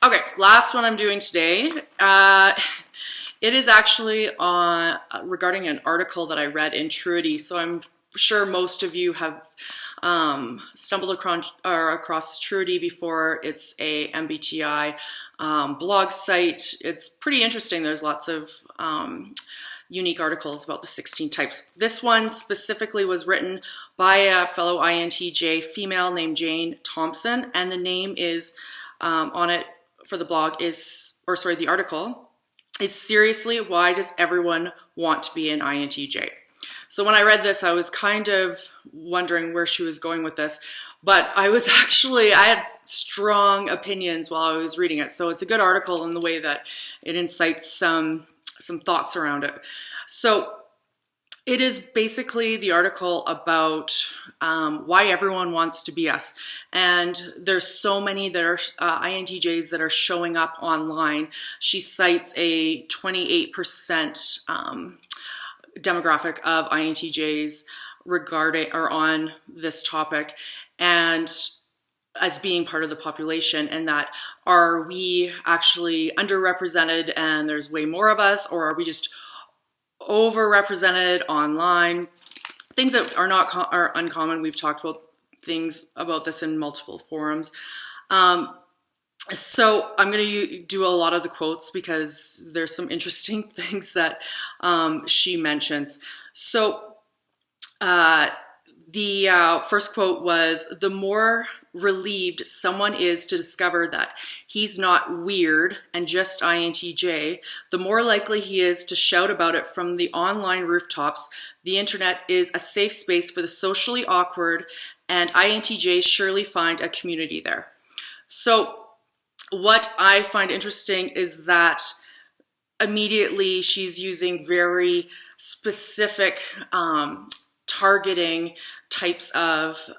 Okay, last one I'm doing today. It is actually on regarding an article that I read in Truity. So I'm sure most of you have stumbled across Truity before. It's a MBTI blog site. It's pretty interesting. There's lots of unique articles about the 16 types. This one specifically was written by a fellow INTJ female named Jayne-Thompson, and the name is on it for the blog is, or sorry, the article is Seriously, Why Does Everyone Want to Be an INTJ? So when I read this, I was kind of wondering where she was going with this, but I had strong opinions while I was reading it. So it's a good article in the way that it incites some thoughts around it. So it is basically the article about why everyone wants to be us. And there's so many that are INTJs that are showing up online. She cites a 28% demographic of INTJs regarding or on this topic, and as being part of the population, and that are we actually underrepresented and there's way more of us, or are we just overrepresented online? Things that are uncommon. We've talked about things about this in multiple forums. So I'm going to do a lot of the quotes because there's some interesting things that she mentions. So the first quote was, "The more relieved someone is to discover that he's not weird and just INTJ, the more likely he is to shout about it from the online rooftops. The internet is a safe space for the socially awkward, and INTJs surely find a community there." So what I find interesting is that immediately she's using very specific targeting types of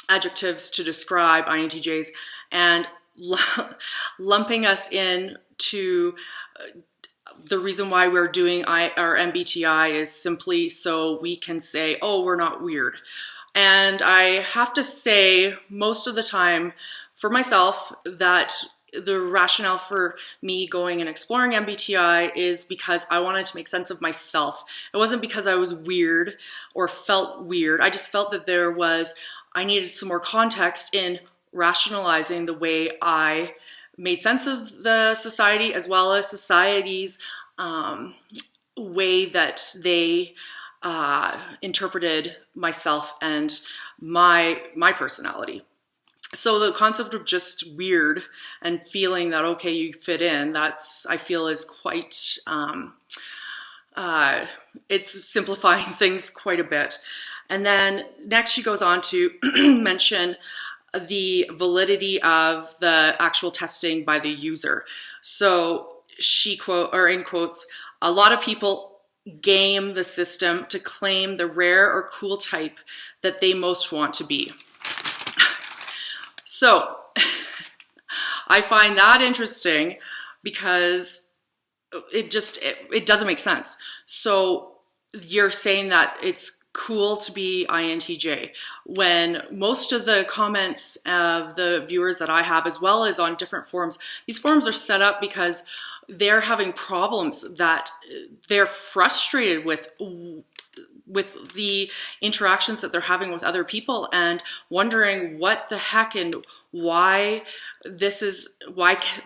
adjectives to describe INTJs and lumping us in to the reason why we're doing our MBTI is simply so we can say, oh, we're not weird. And I have to say most of the time for myself that the rationale for me going and exploring MBTI is because I wanted to make sense of myself. It wasn't because I was weird or felt weird. I just felt that I needed some more context in rationalizing the way I made sense of the society, as well as society's way that they interpreted myself and my personality. So the concept of just weird and feeling that, okay, you fit in, I feel is quite, it's simplifying things quite a bit. And then next she goes on to mention the validity of the actual testing by the user. So she in quotes, "A lot of people game the system to claim the rare or cool type that they most want to be." So I find that interesting because it doesn't make sense. So you're saying that it's cool to be INTJ when most of the comments of the viewers that I have, as well as on different forums, these forums are set up because they're having problems that they're frustrated with the interactions that they're having with other people and wondering what the heck and why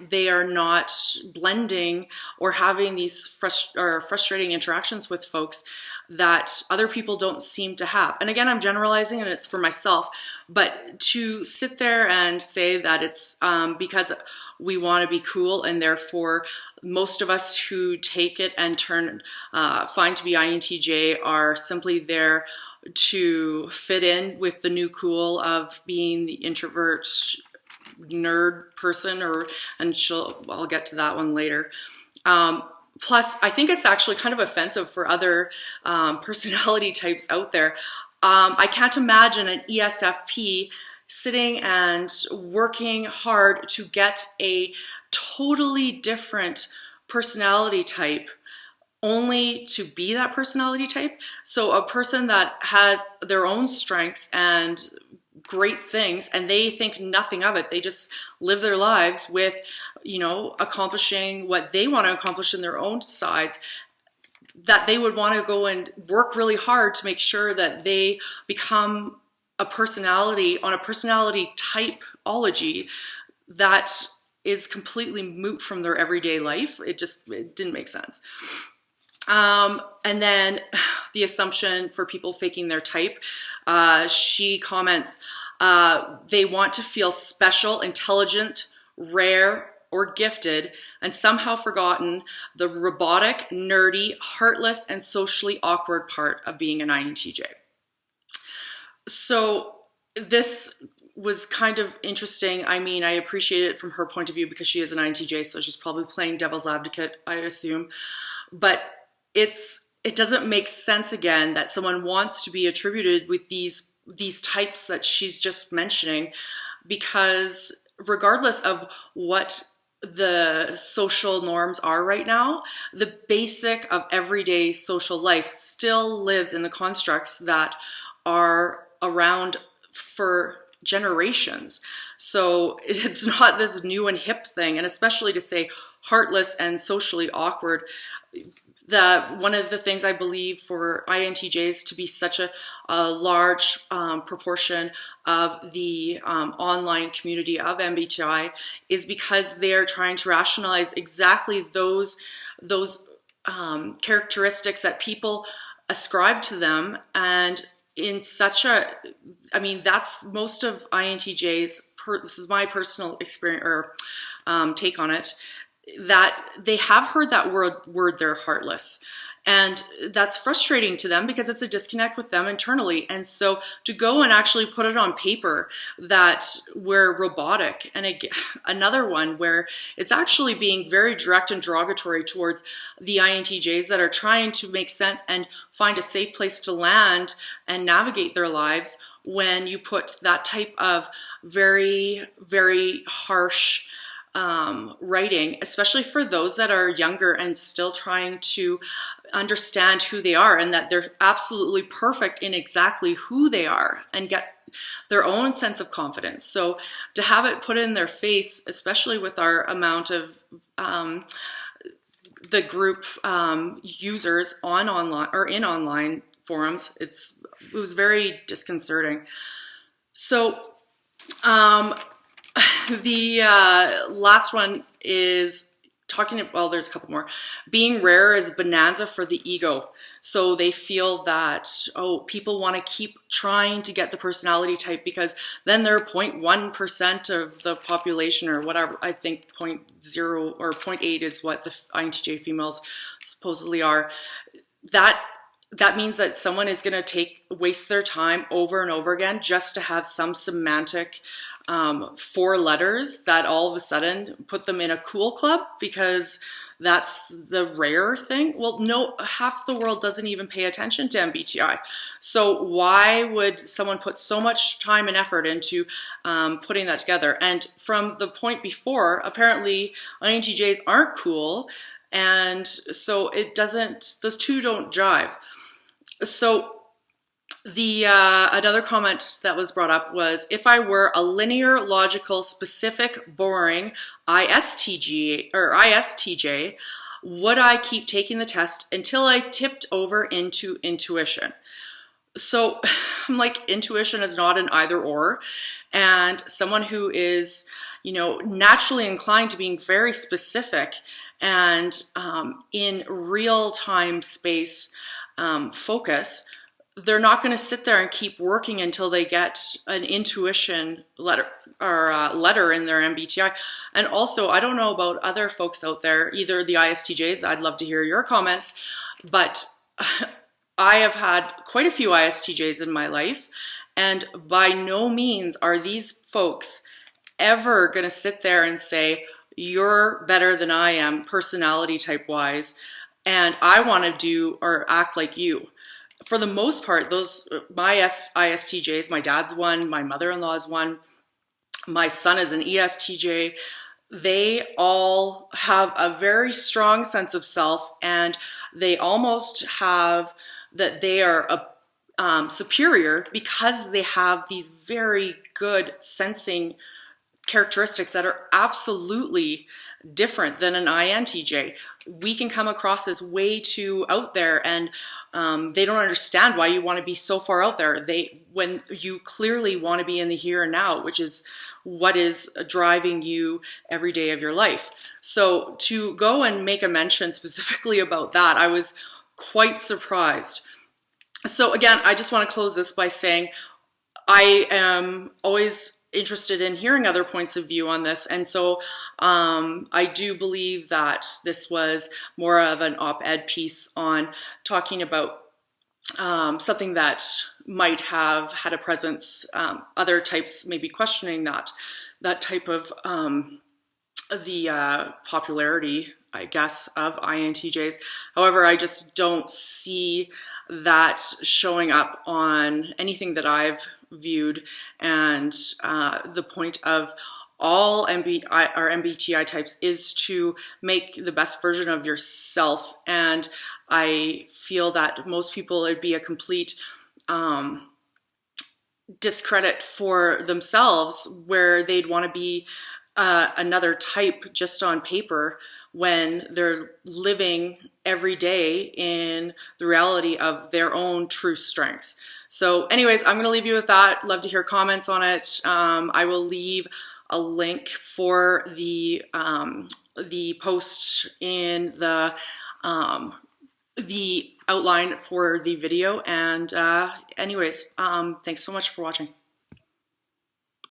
they are not blending or having these frustrating interactions with folks that other people don't seem to have. And again, I'm generalizing and it's for myself, but to sit there and say that it's because we want to be cool and therefore most of us who take it and find to be INTJ are simply there to fit in with the new cool of being the introvert nerd person, I'll get to that one later. Plus, I think it's actually kind of offensive for other personality types out there. I can't imagine an ESFP sitting and working hard to get a totally different personality type only to be that personality type. So a person that has their own strengths and great things and they think nothing of it. They just live their lives with, you know, accomplishing what they want to accomplish in their own sides, that they would want to go and work really hard to make sure that they become a personality on a personality typology that is completely moot from their everyday life. It didn't make sense. And then the assumption for people faking their type, she comments, they want to feel special, intelligent, rare, or gifted, and somehow forgotten the robotic, nerdy, heartless, and socially awkward part of being an INTJ. So this was kind of interesting. I mean, I appreciate it from her point of view because she is an INTJ, so she's probably playing devil's advocate, I assume. But it doesn't make sense, again, that someone wants to be attributed with these types that she's just mentioning, because regardless of what the social norms are right now, the basic of everyday social life still lives in the constructs that are around for generations. So it's not this new and hip thing, and especially to say heartless and socially awkward. One of the things I believe for INTJs to be such a large proportion of the online community of MBTI is because they're trying to rationalize exactly those characteristics that people ascribe to them. And in such a, I mean, that's most of INTJs, this is my personal experience or take on it, that they have heard that word they're heartless. And that's frustrating to them because it's a disconnect with them internally. And so to go and actually put it on paper that we're robotic, and another one where it's actually being very direct and derogatory towards the INTJs that are trying to make sense and find a safe place to land and navigate their lives, when you put that type of very, very harsh writing, especially for those that are younger and still trying to understand who they are, and that they're absolutely perfect in exactly who they are and get their own sense of confidence. So to have it put in their face, especially with our amount of the group users on online or in online forums, it was very disconcerting. So the last one is talking, well, there's a couple more. Being rare is bonanza for the ego. So they feel that, oh, people want to keep trying to get the personality type because then they're 0.1% of the population or whatever. I think 0.0 or 0.8 is what the INTJ females supposedly are. That means that someone is going to waste their time over and over again just to have some semantic 4 letters that all of a sudden put them in a cool club because that's the rare thing. Well, no, half the world doesn't even pay attention to MBTI. So why would someone put so much time and effort into putting that together? And from the point before, apparently INTJs aren't cool. And so those two don't jive. So the another comment that was brought up was, if I were a linear, logical, specific, boring ISTJ, would I keep taking the test until I tipped over into intuition? So I'm like, intuition is not an either or, and someone who is, you know, naturally inclined to being very specific and in real-time space focus, they're not going to sit there and keep working until they get an intuition letter or letter in their MBTI. And also, I don't know about other folks out there, either the ISTJs, I'd love to hear your comments, but I have had quite a few ISTJs in my life, and by no means are these folks ever going to sit there and say, you're better than I am personality type wise, and I want to do or act like you. For the most part, my ISTJs, my dad's one, my mother-in-law is one, my son is an ESTJ, they all have a very strong sense of self, and they almost have that they are superior because they have these very good sensing characteristics that are absolutely different than an INTJ. We can come across as way too out there, and they don't understand why you want to be so far out there. When you clearly want to be in the here and now, which is what is driving you every day of your life. So to go and make a mention specifically about that, I was quite surprised. So again, I just want to close this by saying I am always interested in hearing other points of view on this, and so I do believe that this was more of an op-ed piece on talking about something that might have had a presence. Other types may be questioning that type of the popularity, I guess, of INTJs. However, I just don't see that showing up on anything that I've viewed, and the point of all MBTI types is to make the best version of yourself, and I feel that most people, it'd be a complete discredit for themselves where they'd want to be another type just on paper when they're living every day in the reality of their own true strengths. So anyways, I'm going to leave you with that. Love to hear comments on it. I will leave a link for the post in the outline for the video. And anyways, thanks so much for watching.